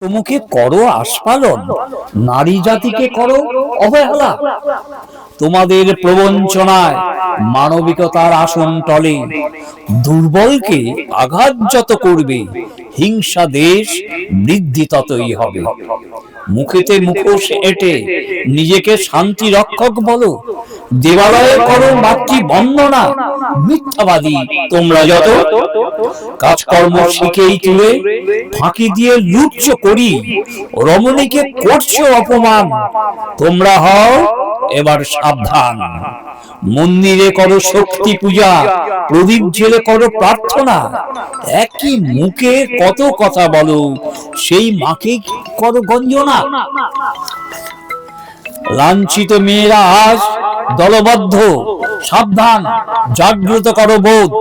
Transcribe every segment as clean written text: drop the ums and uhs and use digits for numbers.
মুখে করো আস্ফালন, নারী জাতিকে করো অবহেলা। তোমাদের প্রবঞ্চনায় মানবিকতার আসন টলে দুর্বলকে আঘাত যত করবে, হিংসা দেশ বৃদ্ধি ততই হবে। মুখেতে মুখোশ এঁটে নিজেকে শান্তি রক্ষক বলো, দেবালয়ে করো মাতৃ বন্দনা। মিথ্যাবাদী তোমরা যত, কাজকর্ম শিখেই তুলে ফাঁকি দিয়ে লুটছ করি, রমণীকে করছো অপমান। তোমরা হও এবার সাবধান। মন্দিরে করো শক্তি পূজা, প্রদীপ জেলে করো প্রার্থনা। একই মুখে কত কথা বলো, সেই মাকে করো গঞ্জনা। লাঞ্ছিত মেয়েরা আজ দলবদ্ধ, সাবধান জাগ্রত করো বোধ।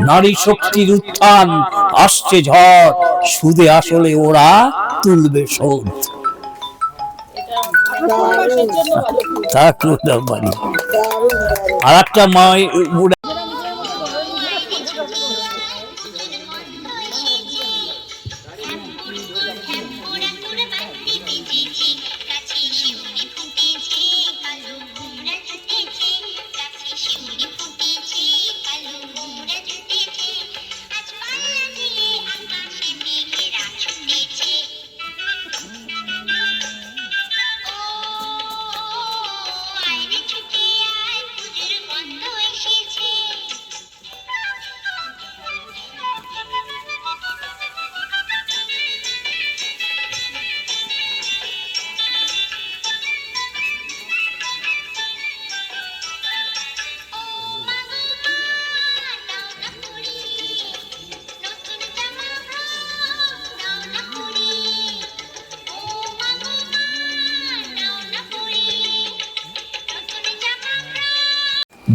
নারী শক্তির উত্থান, আসছে ঝড়, সুদে আসলে ওরা তুলবে শোধ। আর একটা মায়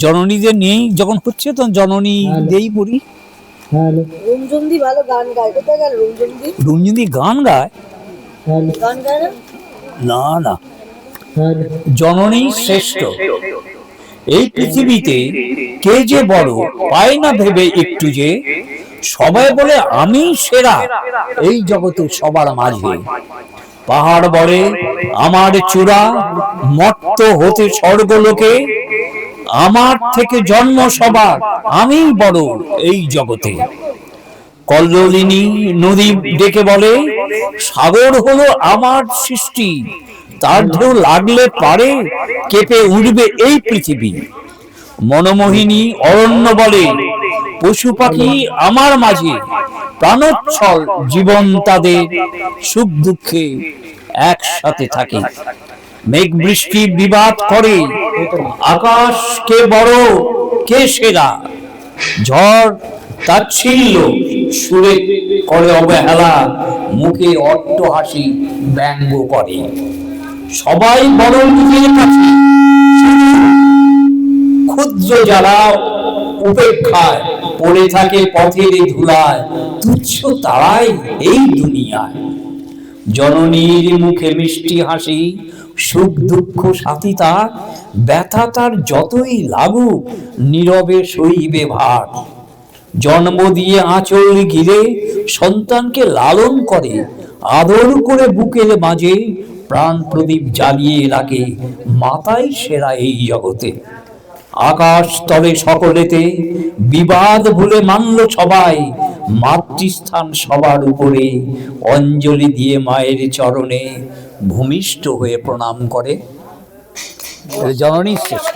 জননীদের নিয়ে যখন হচ্ছে তখন জননী দিয়েই পড়ি। রুমজুমদি ভালো গান গায়, কোথায় গেল রুমজুমদি? রুমজুমদি গান গায়? গান গায় না না, জননী শ্রেষ্ঠ। এই পৃথিবীতে কে যে বড় পায় না ভেবে একটু যে, সবাই বলে আমি সেরা এই জগতে সবার মাঝে। পাহাড় বলে আমার চূড়া, মর্ত হতে স্বর্গলোকে, আমার থেকে জন্ম সবার, আমি বড় এই জগতে। কল্লোলিনী নদী ডেকে বলে সাগর হলো আমার সৃষ্টি, তার ঢেউ লাগলে পারে কেঁপে উঠবে এই পৃথিবী। মনমোহিনী অরণ্য বলে পশু পাখি আমার মাঝে, প্রাণোচ্ছল জীবন তাদের, সুখ দুঃখে একসাথে থাকে। মেঘ বৃষ্টি বিবাদ করে আকাশ কে বড় কে সেরা, ঝড় তাচ্ছিল্য সুরে করে অবহেলা, মুখে অট্ট হাসি ব্যঙ্গ করে। সবাই বড় নিজের কাছে, ক্ষুদ্র যারা উপেক্ষায় পড়ে থাকে পথের ধুলায়, তুচ্ছ তারাই এই দুনিয়ায়। জননীর মুখে মিষ্টি হাসি, সুখ দুঃখ সাথী তার, ব্যথা তার যতই লাগুক নীরবে সইবে ভার। জন্ম দিয়ে আঁচল ঘিরে সন্তানকে লালন করে, আদর করে বুকের মাঝে প্রাণ প্রদীপ জ্বালিয়ে রাখে, মাতাই সেরা এই জগতে। আকাশ তলে সকলেতে বিবাদ ভুলে মানল সবাই, মাতৃস্থান সবার উপরে, অঞ্জলি দিয়ে মায়ের চরণে ভূমিষ্ঠ হয়ে প্রণাম করে। জননী শ্রেষ্ঠ।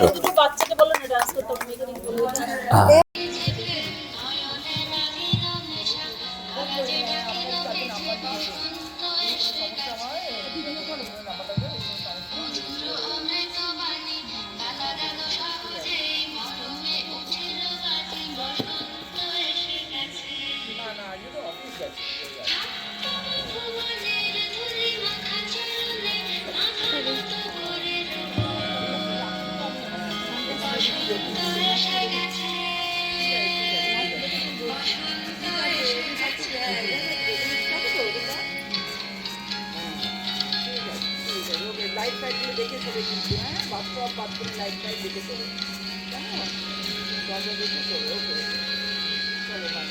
লাইট ফাইট গুলো দেখে চলে কিন্তু, হ্যাঁ বাথরুম বাথরুম লাইট ফাইট দেখে চলে, জানো দরজা দেখে চলে। ওকে চলো বাই।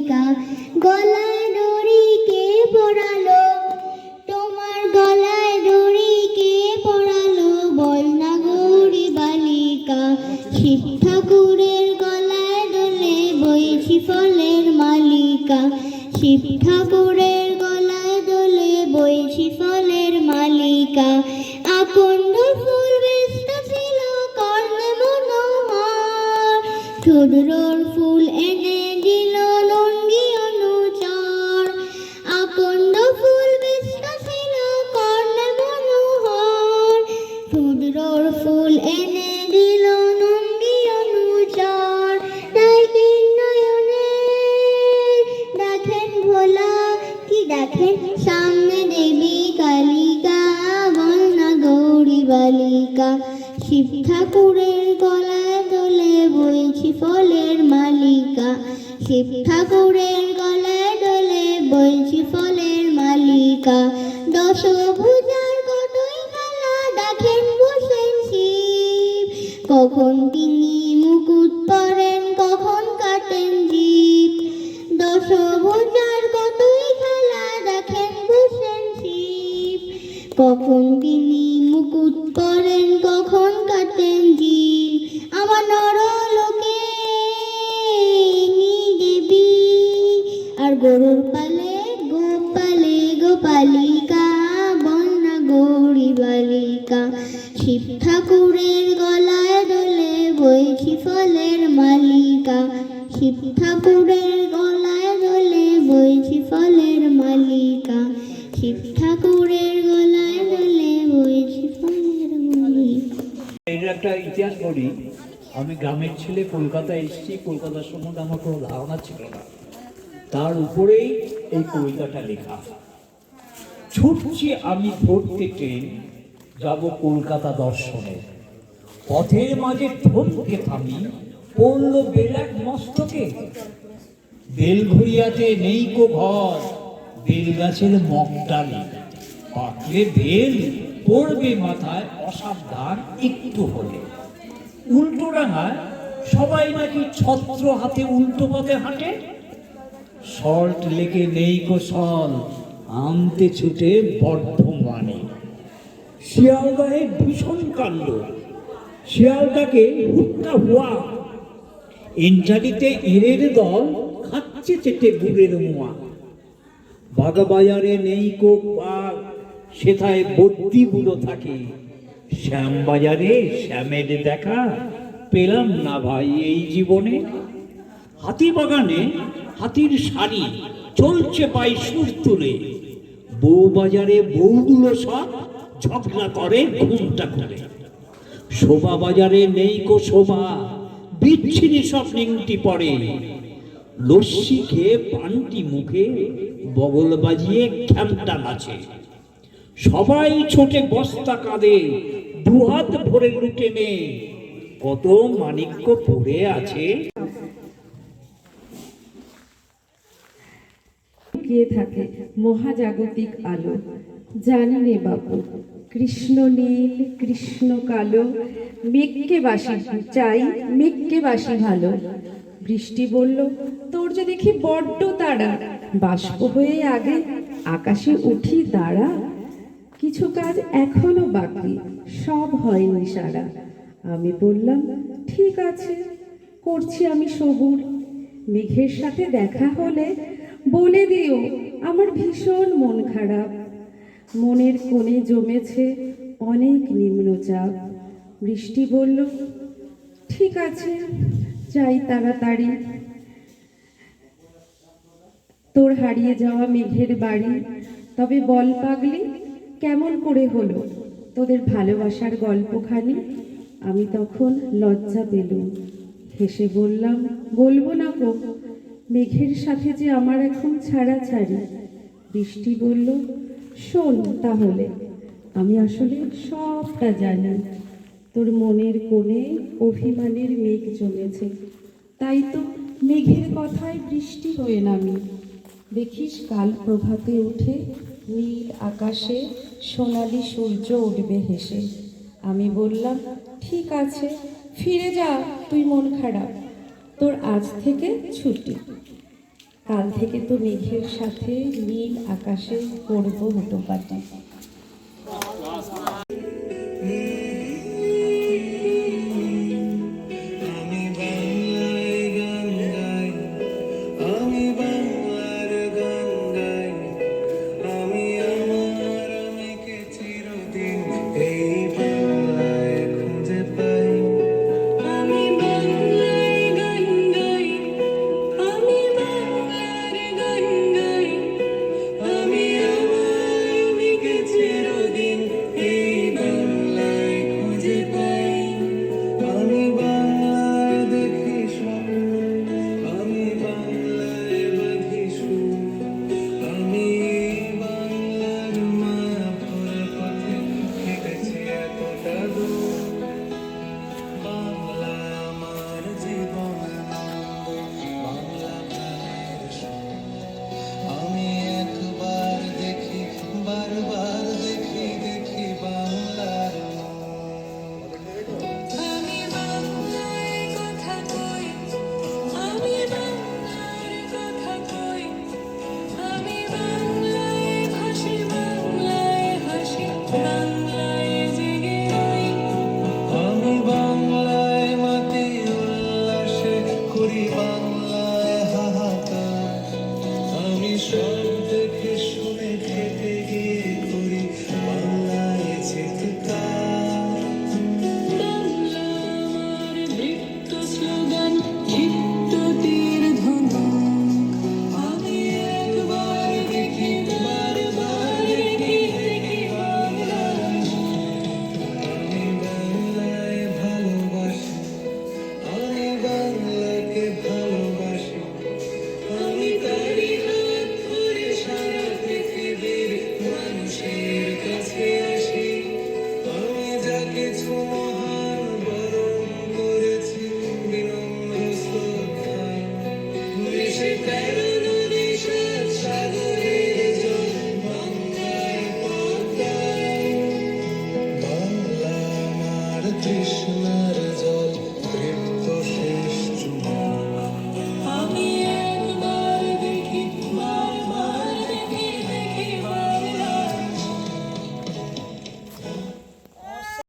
বালিকা। গলায় দড়ি কে পরালো, তোমার গলায় দড়ি কে পরালো, বল না গৌরী বালিকা। শিব ঠাকুরের গলায় দোলে বইছি ফলের মালিকা। শিব ঠাকুরের গলায় দোলে বইছি ফলের মালিকা। আকন্দ ফুল বেশটা ছিল কর্ণে মনোহর, ক্ষুদ্রর ফুল এনে দিল লঙ্গি অনুচর। আকন্দ ফুল বেশটা ছিল কর্ণে মনোহর, ক্ষুদ্রর ফুল এনে দিল লঙ্গি অনুচর। তাই তিন নয়নে দেখেন ভোলা, কি দেখেন সামনে দেবী কালিকা, বল না গৌরী বালিকা। শিব ঠাকুরের গলায় দোলে বইছি ফলের মালিকা। শিব ঠাকুরের গলায় দোলে বইছি ফলের মালিকা। দশভুজার কতই খেলা দেখেন বসেন শিব, কখন তিনি মুকুট পরেন কখন কাটেন জীব। দশভুজার কতই খেলা দেখেন বসেন শিব, কখন তিনি মুকুট পরেন কখন কাটেন জীব। আমার নরলোকে দেবী, আর গরুর পালে গোপালে গোপালিকা, বল না গৌরী বালিকা। শিব ঠাকুরের গলায় দোলে বইছি ফলের মালিকা। শিব ঠাকুরের গলায় দোলে বইছি ফলের মালিকা। শিব ঠাকুরের গলায় দোলে বইছি ফলের মালিকা। এর একটা ইতিহাস বলি। আমি গ্রামের ছেলে, কলকাতায় এসেছি। কলকাতার সম্বন্ধে আমার কোনো ধারণা ছিল না, তার উপরেই এই কবিতাটা লেখা। ছুটছি আমি ধরতে ট্রেন, যাব কলকাতা দর্শনে। পথের মাঝে থমকে থামি, পড়ল বেল এক মস্তকে। বেলঘড়িয়াতে নেই কো ঘর, বেল গাছের মগডালে। পাকলে বেল পড়বে মাথায়, অসাবধান একটু হলে। উল্টো ডাঙায় সবাই নাকি ছত্র হাতে উল্টো পথে হাঁটে। সল্ট লেকে নেই কো সল, আনতে ছুটে বর্ধমানে। শিয়ালদাহে ভীষণ কাণ্ড, শিয়ালদাকে হুক্কা হুয়া। এন্টারিতে এঁড়ের দল, খাচ্ছে চেটে গুড়ের মোয়া। বাগাবাজারে নেই কো পাগ, সেথায় বদ্যি বুড়ো থাকে। শ্যামবাজারে শ্যামের দেখা পেলাম না ভাই এই জীবনে। হাতিবাগানে হাতির শাড়ি, চলছে পাই সুর তুলে। বউ বাজারে বউগুলো সব ঝগড়া করে ঘুমটা করে। শোভা বাজারে নেই কো শোভা, বিচ্ছিরি সব নিংটি পড়ে। লস্যি খেয়ে পানটি মুখে, বগল বাজিয়ে খ্যামটা নাচে। সবাই ছোটে বস্তা কাঁধে, দুহাত ভরে লুটে নে। কত মানিক্য পড়ে আছে। লুকিয়ে থাকে মহাজাগতিক আলো। জানি নে বাপু, কৃষ্ণ নীল কৃষ্ণ কালো, মেঘকে বাসি চাই মেঘকে বাসি ভালো। বৃষ্টি বলল, তোর যে দেখি বড্ড তাড়া, বাষ্প হয়ে আগে আকাশে উঠি দাঁড়া। কিছু কাজ এখনো বাকি, সব হয়নি সারা। আমি বললাম, ঠিক আছে, করছি আমি সবুর। মেঘের সাথে দেখা হলে বলে দিও আমার ভীষণ মন খারাপ। মনের কোণে জমেছে অনেক নিম্নচাপ। বৃষ্টি বলল, ঠিক আছে, যাই তাড়াতাড়ি। তোর হারিয়ে যাওয়া মেঘের বাড়ি। তবে বল পাগলি, কেমন করে হলো তোদের ভালোবাসার গল্পখানি? আমি তখন লজ্জা পেলুম, হেসে বললাম, বলবো না গো, মেঘের সাথে যে আমার এখন ছাড়াছাড়ি। বৃষ্টি বলল, শোন তাহলে, আমি আসলে সবটা জানি। তোর মনের কোণে অভিমানের মেঘ জমেছে, তাই তো মেঘের কথায় বৃষ্টি হয়ে নামি। দেখিস কাল প্রভাতে উঠে নীল আকাশে সোনালি সূর্য উঠবে হেসে। আমি বললাম, ঠিক আছে, ফিরে যা তুই মন খারাপ, তোর আজ থেকে ছুটি। কাল থেকে তো মেঘের সাথে নীল আকাশে করবো হুটোপাটি। আমি বাংলায় গান গাই, আমি বাংলা